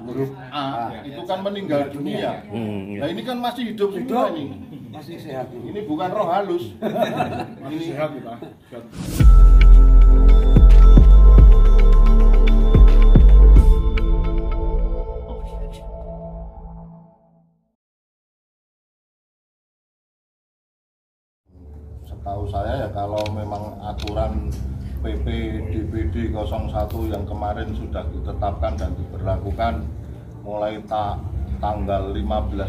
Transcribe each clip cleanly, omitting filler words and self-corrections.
Huruf A itu kan meninggal dunia. Nah ini kan masih hidup semua ini. Masih sehat. Ini bukan roh halus. Masih sehat Pak. Setahu saya ya kalau memang aturan PP DPD 01 yang kemarin sudah ditetapkan dan diberlakukan mulai tanggal 15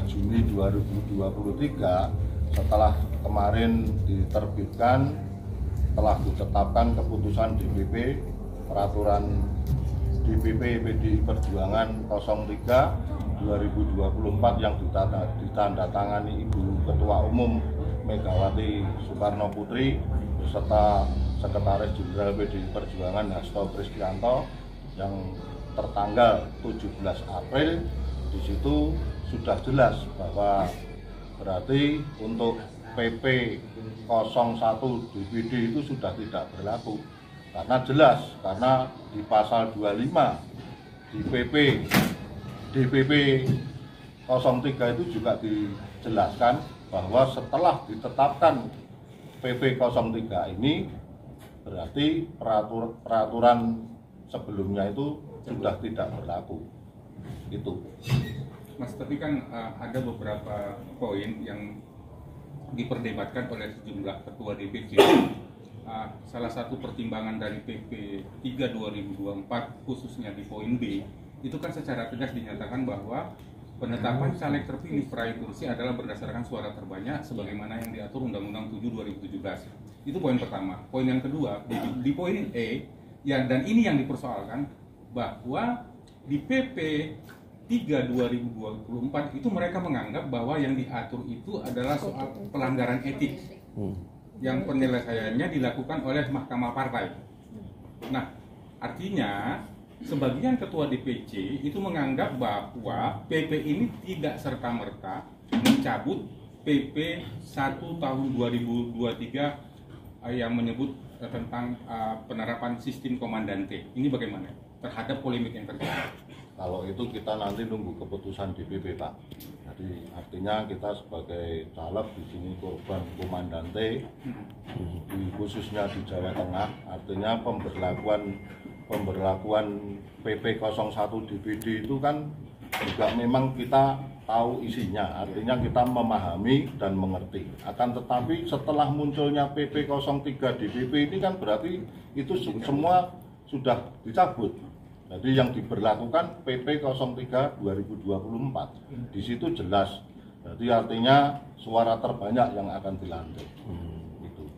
Juni 2023 setelah kemarin diterbitkan telah ditetapkan keputusan DPP peraturan DPP PDI Perjuangan 03 2024 yang ditandatangani Ibu Ketua Umum Megawati Soekarno Putri beserta Sekretaris Jenderal PDI Perjuangan Hasto Kristianto yang tertanggal 17 April. Di situ sudah jelas bahwa berarti untuk PP 01 DPD itu sudah tidak berlaku karena jelas, karena di pasal 25 di PP DPP 03 itu juga dijelaskan bahwa setelah ditetapkan PP 03 ini berarti peraturan sebelumnya itu sudah tidak berlaku. Itu. Mas, tapi kan ada beberapa poin yang diperdebatkan oleh sejumlah ketua DPC. Salah satu pertimbangan dari PP 3 2024 khususnya di poin B itu kan secara tegas dinyatakan bahwa penetapan caleg terpilih peraih kursi adalah berdasarkan suara terbanyak sebagaimana yang diatur Undang-Undang 7 2017. Itu poin pertama. Poin yang kedua di poin E ya, dan ini yang dipersoalkan bahwa di PP 3 2024 itu mereka menganggap bahwa yang diatur itu adalah soal pelanggaran etik yang penilaiannya dilakukan oleh Mahkamah Partai. Nah, artinya sebagian ketua DPC itu menganggap bahwa PP ini tidak serta-merta mencabut PP 1 tahun 2023 yang menyebut tentang penerapan sistem komandante. Ini bagaimana terhadap polemik yang terjadi? Kalau itu kita nanti nunggu keputusan DPP, Pak. Jadi artinya kita sebagai caleg di sini korban komandante, khususnya di Jawa Tengah. Artinya pemberlakuan PP 01 DPD itu kan juga memang kita tahu isinya. Artinya kita memahami dan mengerti. Akan tetapi setelah munculnya PP 03 DPP ini kan berarti itu semua sudah dicabut. Jadi yang diberlakukan PP 03 2024. Di situ jelas. Jadi artinya suara terbanyak yang akan dilantik. Itu.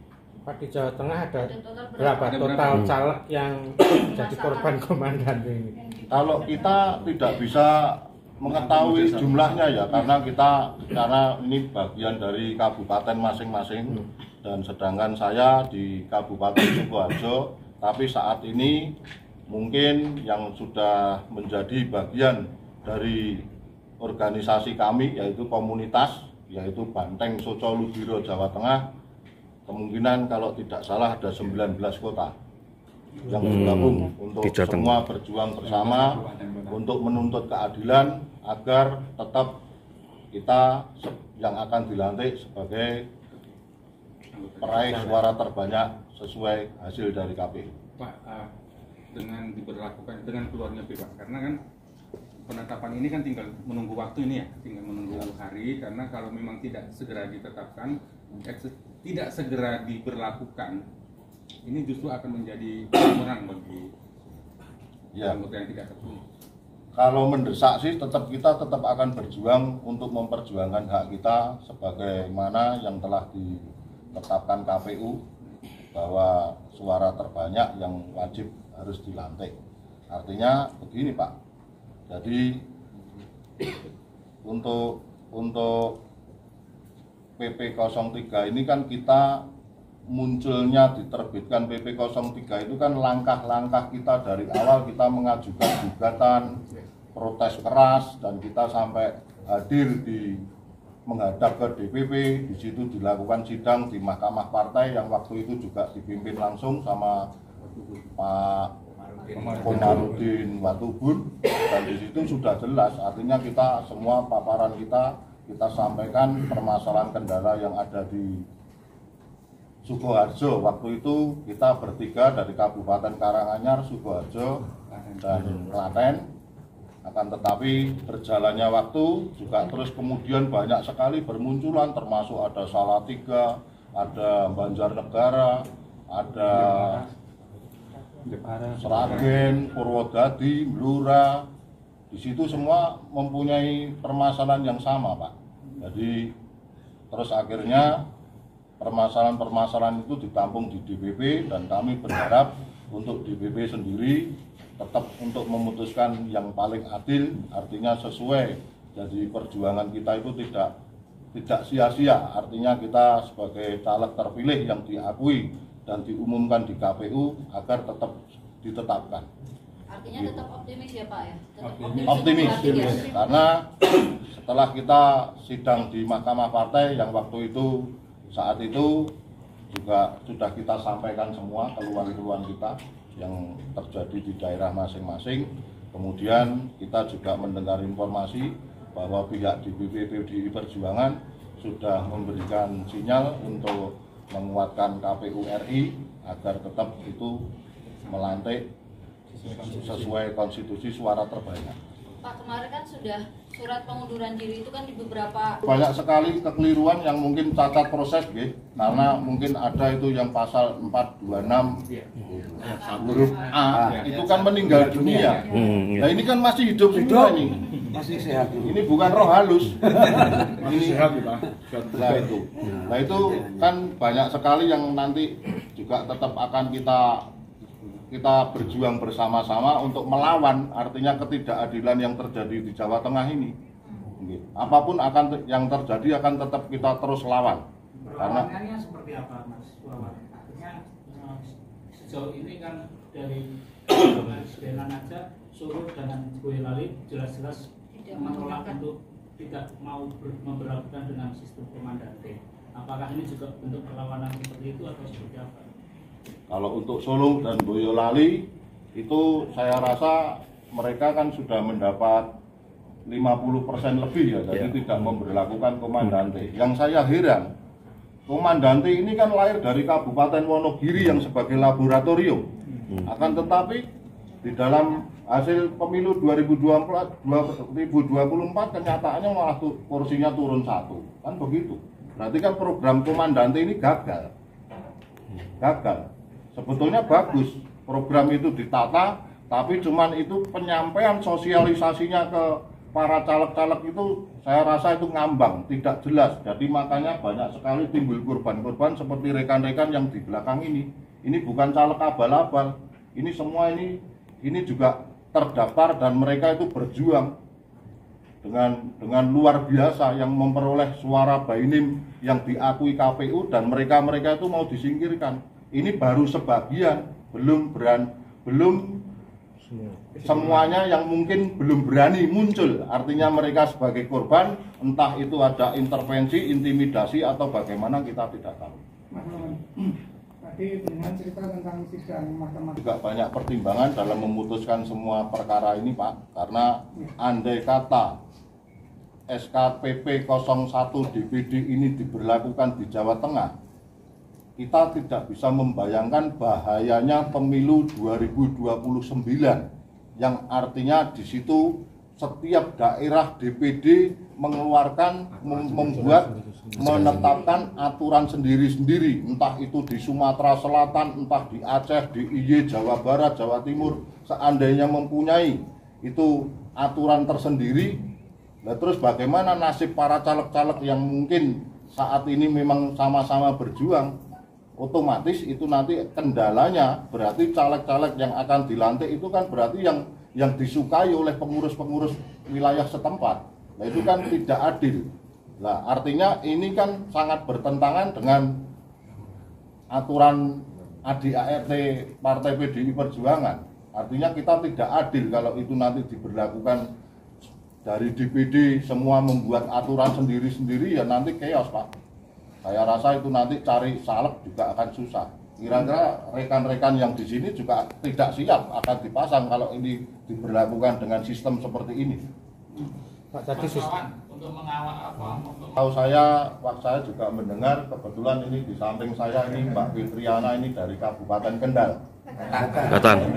Pak, di Jawa Tengah ada berapa total caleg yang jadi korban komandan ini? Kalau kita tidak bisa mengetahui jumlahnya ya, karena ini bagian dari kabupaten masing-masing dan sedangkan saya di Kabupaten Sukoharjo, tapi saat ini mungkin yang sudah menjadi bagian dari organisasi kami yaitu komunitas, yaitu Banteng Soco Ludiro Jawa Tengah, kemungkinan kalau tidak salah ada 19 kota yang bergabung untuk semua berjuang bersama untuk menuntut keadilan agar tetap kita yang akan dilantik sebagai peraih suara terbanyak sesuai hasil dari KPU. Pak, dengan diberlakukan dengan keluarnya bebas, karena kan penetapan ini kan tinggal menunggu waktu ini ya, tinggal menunggu hari, karena kalau memang tidak segera ditetapkan, tidak segera diberlakukan, ini justru akan menjadi pemenang bagi anggota yang tidak terpilih. Kalau mendesak sih kita tetap akan berjuang untuk memperjuangkan hak kita sebagaimana yang telah ditetapkan KPU bahwa suara terbanyak yang wajib harus dilantik. Artinya begini Pak. Jadi untuk PP 03 ini kan kita munculnya diterbitkan PP 03 itu kan langkah-langkah kita dari awal kita mengajukan gugatan, protes keras dan kita sampai hadir menghadap ke DPP. Di situ dilakukan sidang di Mahkamah Partai yang waktu itu juga dipimpin langsung sama Pak Komarudin Watubun. di situ sudah jelas, artinya kita semua paparan kita sampaikan permasalahan kendala yang ada di Sukoharjo. Waktu itu kita bertiga dari Kabupaten Karanganyar, Sukoharjo, dan Klaten. Akan tetapi berjalannya waktu juga terus kemudian banyak sekali bermunculan, termasuk ada Salatiga, ada Banjarnegara, ada Sragen, Purwodadi, Blora. Di situ semua mempunyai permasalahan yang sama, Pak. Jadi terus akhirnya permasalahan-permasalahan itu ditampung di DPP, dan kami berharap untuk DPP sendiri tetap untuk memutuskan yang paling adil, artinya sesuai. Jadi perjuangan kita itu tidak sia-sia, artinya kita sebagai caleg terpilih yang diakui dan diumumkan di KPU agar tetap ditetapkan. Artinya tetap optimis ya Pak ya? Tetap Optimis, karena setelah kita sidang di Mahkamah Partai yang waktu itu, saat itu juga sudah kita sampaikan semua keluhan-keluhan kita yang terjadi di daerah masing-masing. Kemudian kita juga mendengar informasi bahwa pihak DPP PDI Perjuangan sudah memberikan sinyal untuk menguatkan KPU RI agar tetap itu melantik sesuai konstitusi suara terbanyak. Pak, kemarin kan sudah surat pengunduran diri itu kan di beberapa... Banyak sekali kekeliruan yang mungkin cacat proses, karena mungkin ada itu yang pasal 426 huruf A, itu kan meninggal dunia. Nah ini kan masih hidup semua ini. Masih sehat. Ini bukan roh halus. Ini sehat, Nah itu kan banyak sekali yang nanti juga tetap akan kita berjuang bersama-sama untuk melawan, artinya ketidakadilan yang terjadi di Jawa Tengah ini. Apapun yang terjadi akan tetap kita terus lawan. Perlawanannya seperti apa, Mas Wawan? Artinya sejauh ini kan dari Sedenan aja, Solo dan Boyolali jelas-jelas menolak untuk tidak mau memperlakukan dengan sistem komandante. Apakah ini juga bentuk perlawanan seperti itu atau seperti apa? Kalau untuk Solo dan Boyolali itu saya rasa mereka kan sudah mendapat 50% lebih ya, jadi tidak memberlakukan komandante. Yang saya heran, komandante ini kan lahir dari Kabupaten Wonogiri yang sebagai laboratorium. Akan tetapi di dalam hasil pemilu 2024 kenyataannya malah kursinya turun 1, kan begitu. Berarti kan program komandante ini gagal. Sebetulnya bagus program itu ditata, tapi cuman itu penyampaian sosialisasinya ke para caleg-caleg itu saya rasa itu ngambang, tidak jelas. Jadi makanya banyak sekali timbul korban-korban seperti rekan-rekan yang di belakang ini. Ini bukan caleg abal-abal, ini semua ini juga terdaftar dan mereka itu berjuang dengan luar biasa yang memperoleh suara Bainim yang diakui KPU, dan mereka itu mau disingkirkan. Ini baru sebagian, belum semuanya yang mungkin belum berani muncul. Artinya mereka sebagai korban, entah itu ada intervensi, intimidasi atau bagaimana kita tidak tahu. Tadi dengan cerita tentang sidang Mahkamah juga banyak pertimbangan dalam memutuskan semua perkara ini, Pak. Karena andai kata SKPP 01 DPD ini diberlakukan di Jawa Tengah, kita tidak bisa membayangkan bahayanya pemilu 2029 yang artinya di situ setiap daerah DPD menetapkan aturan sendiri-sendiri, entah itu di Sumatera Selatan, entah di Aceh, di IY, Jawa Barat, Jawa Timur, seandainya mempunyai itu aturan tersendiri. Nah, terus bagaimana nasib para caleg-caleg yang mungkin saat ini memang sama-sama berjuang? Otomatis itu nanti kendalanya berarti caleg-caleg yang akan dilantik itu kan berarti yang disukai oleh pengurus-pengurus wilayah setempat. Nah itu kan tidak adil. Nah artinya ini kan sangat bertentangan dengan aturan ADART Partai PDI Perjuangan. Artinya kita tidak adil kalau itu nanti diberlakukan dari DPD semua membuat aturan sendiri-sendiri, ya nanti chaos, Pak. Saya rasa itu nanti cari caleg juga akan susah. Kira-kira rekan-rekan yang di sini juga tidak siap akan dipasang kalau ini diberlakukan dengan sistem seperti ini. Pak, tadi untuk mengawal apa? Tahu saya, waktu saya juga mendengar, kebetulan ini di samping saya ini Mbak Fitriana ini dari Kabupaten Kendal. Batang.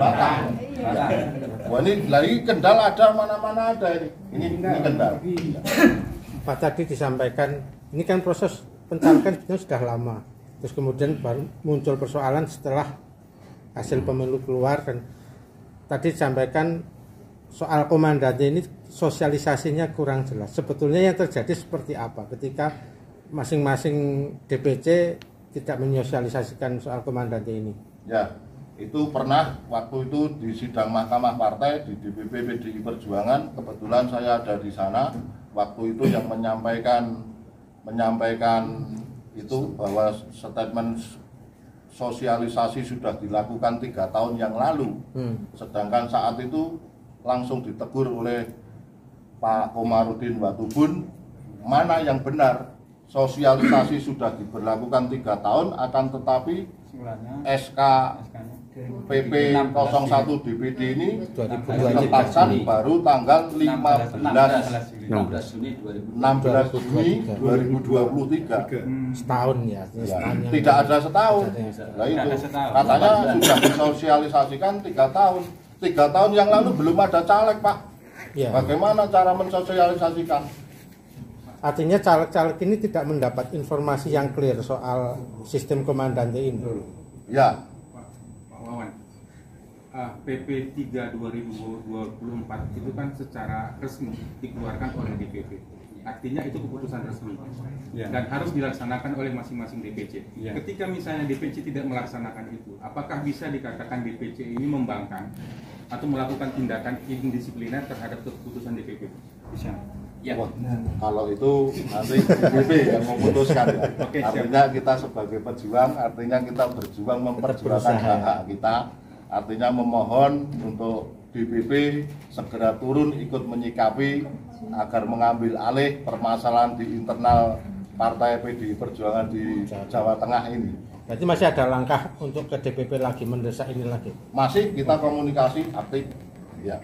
Wah ini lagi Kendal ada, mana-mana ada ini. Ini Kendal. Pak, tadi disampaikan ini kan proses pencalekan sebenarnya sudah lama. Terus kemudian baru muncul persoalan setelah hasil pemilu keluar, dan tadi disampaikan soal komandannya ini sosialisasinya kurang jelas. Sebetulnya yang terjadi seperti apa ketika masing-masing DPC tidak menyosialisasikan soal komandannya ini? Ya, itu pernah waktu itu di sidang Mahkamah Partai di DPP PDI Perjuangan, kebetulan saya ada di sana. Waktu itu yang menyampaikan itu bahwa statement sosialisasi sudah dilakukan 3 tahun yang lalu. Sedangkan saat itu langsung ditegur oleh Pak Komarudin Watubun, mana yang benar, sosialisasi sudah diberlakukan 3 tahun, akan tetapi SK PP 01 DPD ini ditetapkan baru tanggal 16 Juni 2023. Setahun ya, Tidak ada setahun. Nah itu katanya sudah disosialisasikan 3 tahun. 3 tahun yang lalu belum ada caleg, Pak. Ya. Bagaimana cara mensosialisasikan? Artinya caleg-caleg ini tidak mendapat informasi yang clear soal sistem komandannya ini. Ya. Pak Wawan, PP 3 2024 itu kan secara resmi dikeluarkan oleh DPP. Artinya itu keputusan resmi dan harus dilaksanakan oleh masing-masing DPC. Ketika misalnya DPC tidak melaksanakan itu, apakah bisa dikatakan DPC ini membangkang atau melakukan tindakan indisipliner terhadap keputusan DPP? Bisa. Ya. Kalau itu nanti DPP yang memutuskan. Artinya kita sebagai pejuang, artinya kita berjuang memperjuangkan hak-hak kita. Artinya memohon untuk DPP segera turun ikut menyikapi agar mengambil alih permasalahan di internal Partai PDI Perjuangan di Jawa Tengah ini. Berarti masih ada langkah untuk ke DPP lagi mendesak ini lagi? Masih kita komunikasi aktif. Ya.